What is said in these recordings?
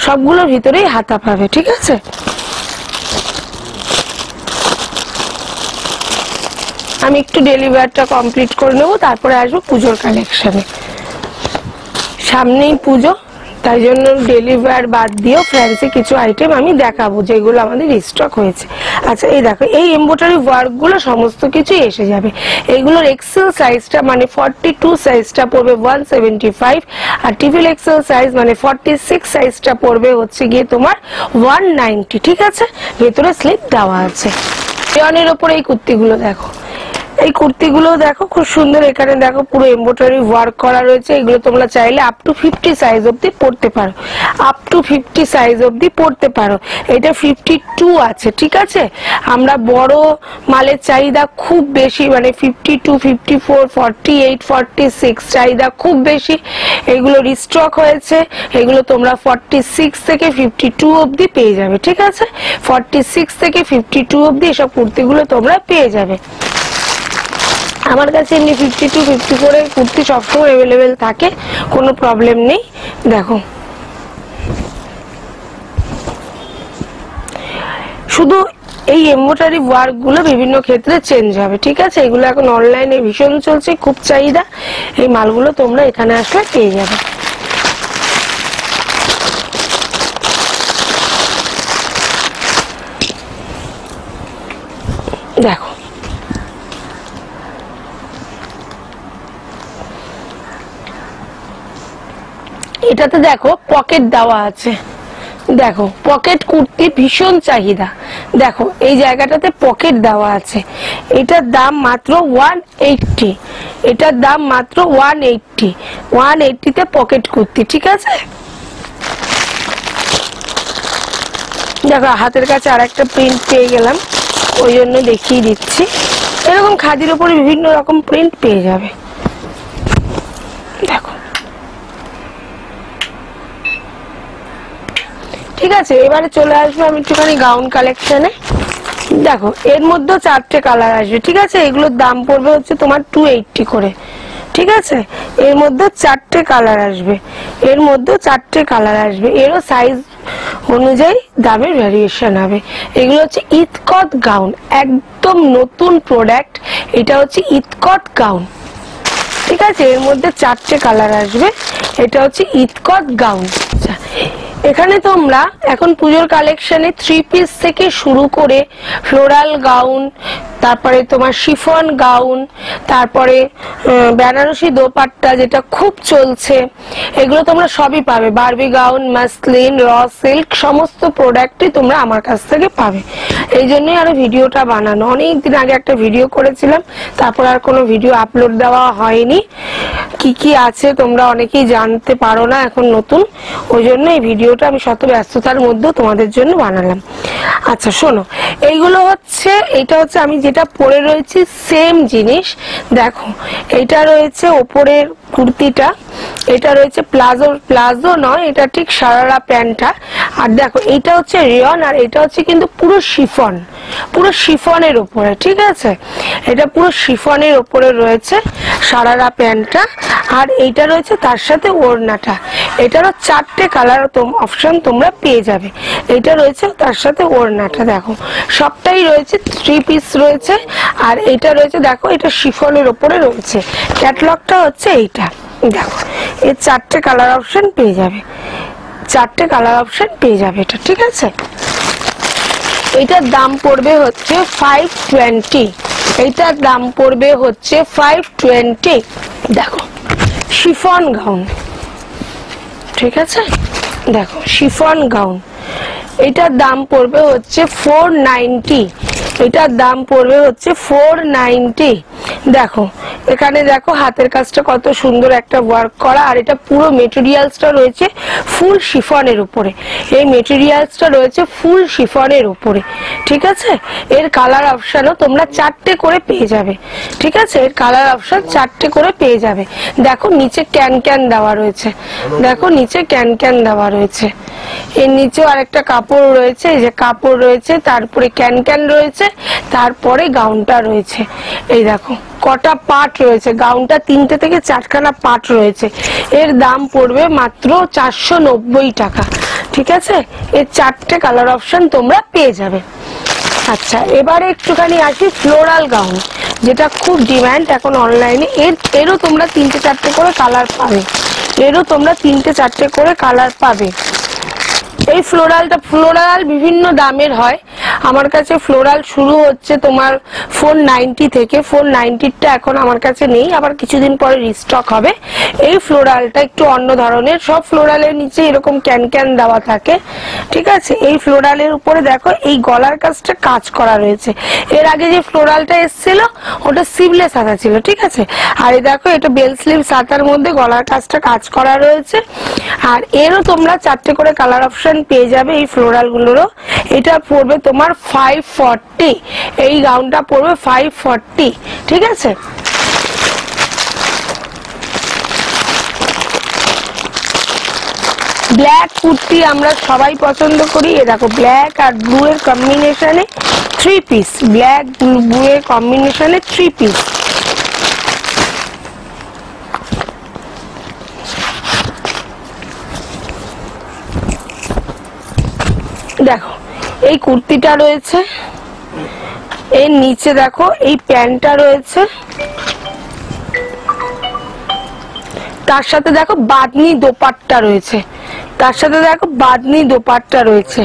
সবগুলোর ভিতরেই হাতা পাবে, ঠিক আছে। আমি একটু ডেলি ওয়্যারটা কমপ্লিট করে নেবো, তারপরে আসবো পুজোর কালেকশনে। সামনেই পুজো, তাই জন্য ডেলি ওয়্যার বাদ দিয়েও ফ্যান্সি কিছু আইটেম আমি দেখাবো যেগুলো আমাদের স্টক হয়েছে। আচ্ছা, এই দেখো, এই এমব্রয়ডারি ওয়ার্কগুলো সমস্ত কিছুই এসে যাবে। এইগুলোর এক্সেল সাইজটা মানে 42 সাইজটা পড়বে 175, আর ট্রিপল এক্সেল সাইজ মানে 46 সাইজটা পড়বে হচ্ছে গিয়ে তোমার 190, ঠিক আছে। ভেতরে স্লিপ দেওয়া আছে। রেয়নের ওপরে এই কুর্তিগুলো দেখো, এই কুর্তিগুলো দেখো খুব সুন্দর। এখানে দেখো পুরো এমব্রয়ডারি ওয়ার্ক করা রয়েছে। এগুলো তোমরা চাইলে আপ টু 50 সাইজ অবধি পড়তে পারো, আপ টু 50 সাইজ অবধি পড়তে পারো। এটা 52 আছে, ঠিক আছে। আমরা বড় মালের চাহিদা খুব বেশি, মানে 52, 54, 48, 46 চাহিদা খুব বেশি। এগুলো রিস্টক হয়েছে। এগুলো তোমরা 46 থেকে 52 অবধি পেয়ে যাবে, ঠিক আছে। 46 থেকে 52 অবধি এসব কুর্তিগুলো তোমরা পেয়ে যাবে। আমার কাছে এমনি 52, 54 এর কুর্তি সবসময় অ্যাভেলেবেল থাকে, কোনো প্রবলেম নেই। দেখো, শুধু এই এমব্রয়ডারি ওয়ার্ক গুলো বিভিন্ন ক্ষেত্রে চেঞ্জ হবে, ঠিক আছে। এগুলো এখন অনলাইনে ভীষণ চলছে, খুব চাহিদা। এই মালগুলো তোমরা এখানে আসলে পেয়ে যাবে। দেখো, এটাতে দেখো পকেট দেওয়া আছে। দেখো, পকেট কুর্তি ভীষণ চাহিদা। দেখো, এই জায়গাটাতে পকেট দেওয়া আছে। এটার দাম মাত্র 180, এটার দাম মাত্র 180। 180 তে পকেট কুর্তি, ঠিক আছে। দেখো, হাতের কাছে আর একটা প্রিন্ট পেয়ে গেলাম, ওই জন্য দেখিয়ে দিচ্ছি। এরকম খাদির উপরে বিভিন্ন রকম প্রিন্ট পেয়ে যাবে। দেখো, ঠিক আছে। এবারে চলে আসবো আমি একটুখানি গাউন কালেকশনে। দেখো, এর মধ্যে 4টে কালার আসবে, ঠিক আছে। এগুলোর দাম পড়বে হচ্ছে তোমার 280 করে, ঠিক আছে। এর মধ্যে 4টে কালার আসবে, এর মধ্যে 4টে কালার আসবে। এরও সাইজ অনুযায়ী দামের ভ্যারিয়েশন হবে। এগুলো হচ্ছে ইতকত গাউন, একদম নতুন প্রোডাক্ট। এটা হচ্ছে ইতকত গাউন, ঠিক আছে। এর মধ্যে 4টে কালার আসবে। এটা হচ্ছে ইতকত গাউন। এখানে তোমরা এখন পুজোর কালেকশনে 3 পিস থেকে শুরু করে ফ্লোরাল গাউন, তারপরে তোমার শিফন গাউন, তারপরে বেনারসি দোপাট্টা যেটা খুব চলছে, এগুলো তোমরা সবই পাবে। Barbie gown, muslin, raw silk, সমস্ত প্রোডাক্টই তোমরা আমার কাছ থেকে পাবে। এই জন্যই আরো ভিডিওটা বানানো। অনেকদিন আগে একটা ভিডিও করেছিলাম, তারপর আর কোনো ভিডিও আপলোড দেওয়া হয়নি। কি কি আছে তোমরা অনেকেই জানতে পারো না এখন নতুন, ওই জন্য এই ভিডিওটা আমি শত ব্যস্ততার মধ্যে তোমাদের জন্য বানালাম। আচ্ছা শোনো, এইগুলো হচ্ছে, এটা হচ্ছে আমি যেটা পরে রয়েছি সেম জিনিস। দেখো, এটা রয়েছে ওপরের কুর্তিটা, এটা রয়েছে প্লাজো, প্লাজো নয়, এটা ঠিক সারারা প্যান্টটা। আর দেখো, এটা হচ্ছে রেয়ন, আর এটা হচ্ছে কিন্তু পুরো শিফন, পুরো শিফনের উপরে, ঠিক আছে। এটা পুরো শিফনের উপরে রয়েছে সারারা প্যান্টটা, আর এইটা রয়েছে তার সাথে ওড়নাটা। এটারও 4টে কালার অপশন তোমরা পেয়ে যাবে। এটা রয়েছে তার সাথে ওড়নাটা। দেখো, সবটাই রয়েছে 3 পিস রয়েছে। আর এটা রয়েছে, দেখো, এটা শিফনের উপরে রয়েছে। ক্যাটালগটা হচ্ছে এইটা। দেখো, এর 4টে কালার অপশন পেয়ে যাবে, 4টে কালার অপশন পেয়ে যাবে এটা, ঠিক আছে। এটার দাম পড়বে হচ্ছে 520, এইটার দাম পড়বে হচ্ছে 520। দেখো, শিফন গাউন, ঠিক আছে। দেখো, শিফন গাউন, এটার দাম পড়বে হচ্ছে 490, এটার দাম পড়বে হচ্ছে 490। দেখো, এখানে দেখো হাতের কাজটা কত সুন্দর একটা ওয়ার্ক করা, আর এটা পুরো মেটেরিয়ালসটা রয়েছে ফুল শিফনের উপরে। এই মেটেরিয়ালসটা রয়েছে ফুল শিফনের উপরে, ঠিক আছে। এর কালার অপশনও তোমরা 4টে করে পেয়ে যাবে, ঠিক আছে। এর কালার অপশন 4টে করে পেয়ে যাবে। দেখো, নিচে ক্যান ক্যান দেওয়া রয়েছে, দেখো নিচে ক্যান ক্যান দেওয়া রয়েছে। এর নিচেও আরেকটা কাপড় রয়েছে, এই যে কাপড় রয়েছে, তারপরে ক্যান ক্যান রয়েছে, তারপরে গাউনটা রয়েছে। এই দেখো কটা পার্ট রয়েছে, গাউনটা 3টে থেকে 4খানা পার্ট রয়েছে। এর দাম পড়বে মাত্র 490 টাকা, ঠিক আছে, এর 4টে কালার অপশন তোমরা পেয়ে যাবে। আচ্ছা, এবারে একটুখানি আসি ফ্লোরাল গাউন, যেটা খুব ডিমান্ড এখন অনলাইনে। এরও তোমরা 3-4টে করে কালার পাবে, এরও তোমরা 3-4টে করে কালার পাবে। এই ফ্লোরাল বিভিন্ন দামের হয়। আমার কাছে ফ্লোরাল শুরু হচ্ছে তোমার 490 থেকে। 490টা এখন আমার কাছে নেই, আবার কিছুদিন পরে রিস্টক হবে। এই ফ্লোরালটা একটু অন্য ধরনের। সব ফ্লোরালের নিচে এরকম ক্যান দেওয়া থাকে, ঠিক আছে। এই ফ্লোরালের উপরে দেখো এই গলার কাজটা কাজ করা রয়েছে। এর আগে যে ফ্লোরালটা এসেছিল ওটা সিভলেস হাতা ছিল, ঠিক আছে। আর এই দেখো এটা বেল স্লিভ হাতার মধ্যে গলার কাজটা কাজ করা রয়েছে। আর এরও তোমরা 4টে করে কালার অপশন পেয়ে যাবে এই ফ্লোরাল গুলোরও। এটা পড়বে তোমার 540, এই গাউনটা পড়বে 540, ঠিক আছে। ব্ল্যাক কুর্তি আমরা সবাই পছন্দ করি। এ দেখো ব্ল্যাক আর ব্লু এর কম্বিনেশনে 3 পিস, ব্ল্যাক ব্লু এর কম্বিনেশনে 3 পিস। দেখো এই কুর্তিটা রয়েছে, এর নিচে দেখো এই প্যান্টটা রয়েছে, তার সাথে দেখো বাদনি দোপাট্টা রয়েছে, তার সাথে দেখো বাদনি দোপাট্টা রয়েছে।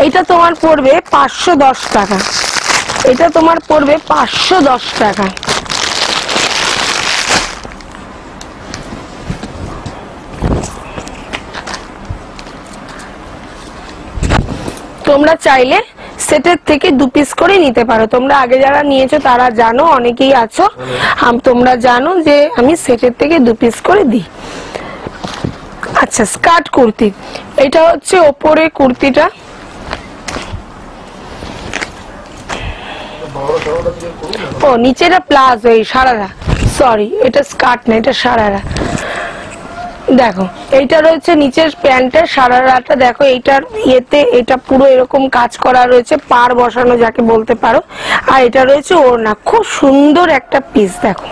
এটা তোমার পড়বে 510 টাকা, এটা তোমার পড়বে 510 টাকা। তোমরা চাইলে সেটের থেকে 2 পিস করে নিতে পারো। তোমরা আগে যারা নিয়েছো তারা জানো, অনেকেই আছো তোমরা জানো যে আমি সেটের থেকে 2 পিস করে দিই। আচ্ছা, স্কার্ট কুর্তি, এটা হচ্ছে ওপরে কুর্তিটা, ও নিচেটা প্লাজো, এই সারারা, সরি এটা স্কার্ট না, এটা সারারা। দেখো এইটা রয়েছে নিচের প্যান্টের সারারাটা, দেখো এইটার ইয়েতে এটা পুরো এরকম কাজ করা রয়েছে, পার বসানো যাকে বলতে পারো। আর এটা রয়েছে ওড়না, খুব সুন্দর একটা পিস, দেখো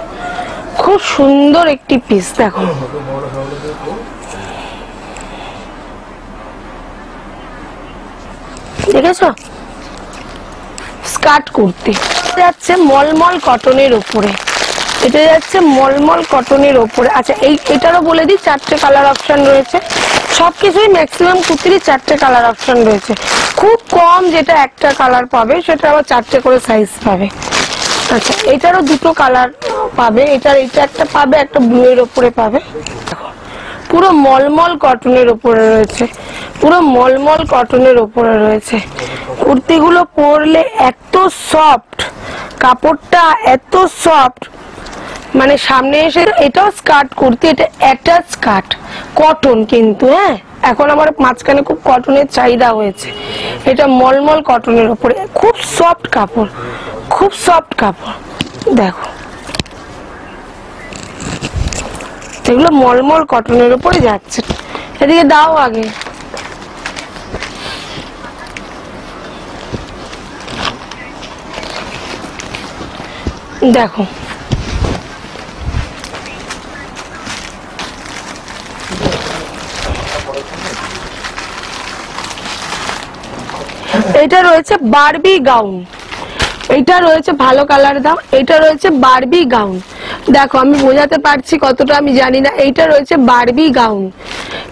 খুব সুন্দর একটি পিস। দেখো দেখেছো, স্কার্ট কুর্তি যাচ্ছে মলমল কটনের উপরে, এটা যাচ্ছে মলমল কটনের উপরে। আচ্ছা এটারও বলে দিই 4টে কালার অপশন রয়েছে। সবকিছুই ম্যাক্সিমাম কুর্তিরই 4টে কালার অপশন রয়েছে। খুব কম যেটা একটা কালার পাবে সেটা আবার 4টে করে সাইজ পাবে। আচ্ছা এটারও 2টো কালার পাবে, এটার এটা একটা পাবে, একটা ব্লু এর উপরে পাবে। দেখো পুরো মলমল কটনের উপরে রয়েছে, পুরো মলমল কটনের উপরে রয়েছে। কুর্তিগুলো পরলে এত সফট, কাপড়টা এত সফট, মানে সামনে এসে, এটাও স্কার্ট কুর্তি, এটা অ্যাটাচ স্কার্ট কটন কিন্তু, হ্যাঁ এখন আমার মাঝখানে খুব কটনের চাহিদা হয়েছে। এটা মলমল কটনের উপরে, খুব সফট কাপড়, খুব সফট কাপড়। দেখো এগুলো মলমল কটনের উপরে যাচ্ছে। এদিকে দাও আগে, দেখো এটা রয়েছে বারবি গাউন, এটা রয়েছে ভালো কালার দাও, এটা রয়েছে বারবি গাউন। দেখো আমি বোঝাতে পারছি কতটা আমি জানি না, এইটা রয়েছে বারবি গাউন,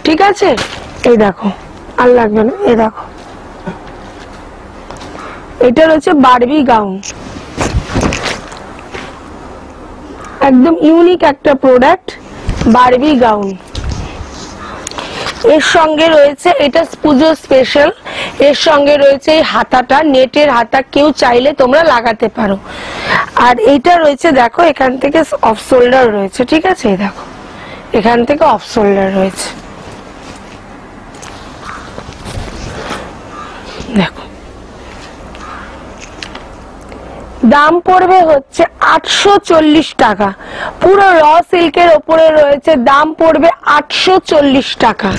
ঠিক আছে। এই দেখো আর লাগবে না, এই দেখো এটা রয়েছে বারবি গাউন, একদম ইউনিক একটা প্রোডাক্ট বারবি গাউন। এর সঙ্গে রয়েছে এটা পুজো স্পেশাল, এর সঙ্গে রয়েছে এই হাতাটা, নেটের হাতা, কেউ চাইলে তোমরা লাগাতে পারো। আর এইটা রয়েছে দেখো এখান থেকে অফ শোল্ডার রয়েছে, ঠিক আছে। এই দেখো এখান থেকে অফ শোল্ডার রয়েছে, দেখো দাম পড়বে হচ্ছে 840 টাকা। পুরো র সিল্কের ওপরে রয়েছে, দাম পড়বে 840 টাকা।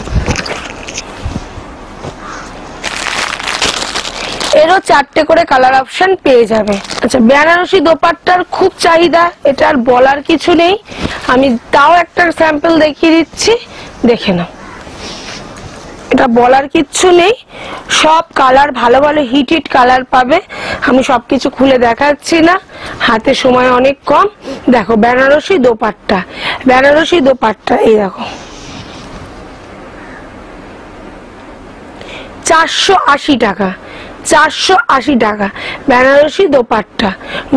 এরও 4টে করে কালার অপশন পেয়ে যাবে। আচ্ছা, বেনারসি দোপাট্টার খুব চাহিদা, এটা আর বলার কিছু নেই। আমি তাও একটা স্যাম্পল দেখিয়ে দিচ্ছি, দেখে নাও। এটা বলার কিচ্ছু নেই, সব কালার ভালো ভালো হিট হিট কালার পাবে। আমি সবকিছু খুলে দেখাচ্ছি না, হাতে সময় অনেক কম। দেখো বেনারসি দোপাট্টা, বেনারসি দোপাট্টা এই দেখো 480 টাকা, 480 টাকা বেনারসি দোপাট্টা,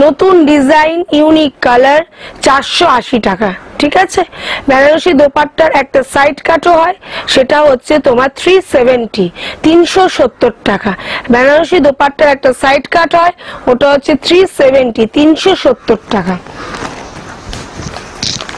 নতুন ডিজাইন, ইউনিক কালার, 480 টাকা। ঠিক আছে, বেনারসি দোপাট্টার একটা সাইড কাটও হয়, সেটা হচ্ছে তোমার 370, 370 টাকা। বেনারসি দোপাট্টার একটা সাইড কাট হয়, ওটা হচ্ছে 370, 370 টাকা।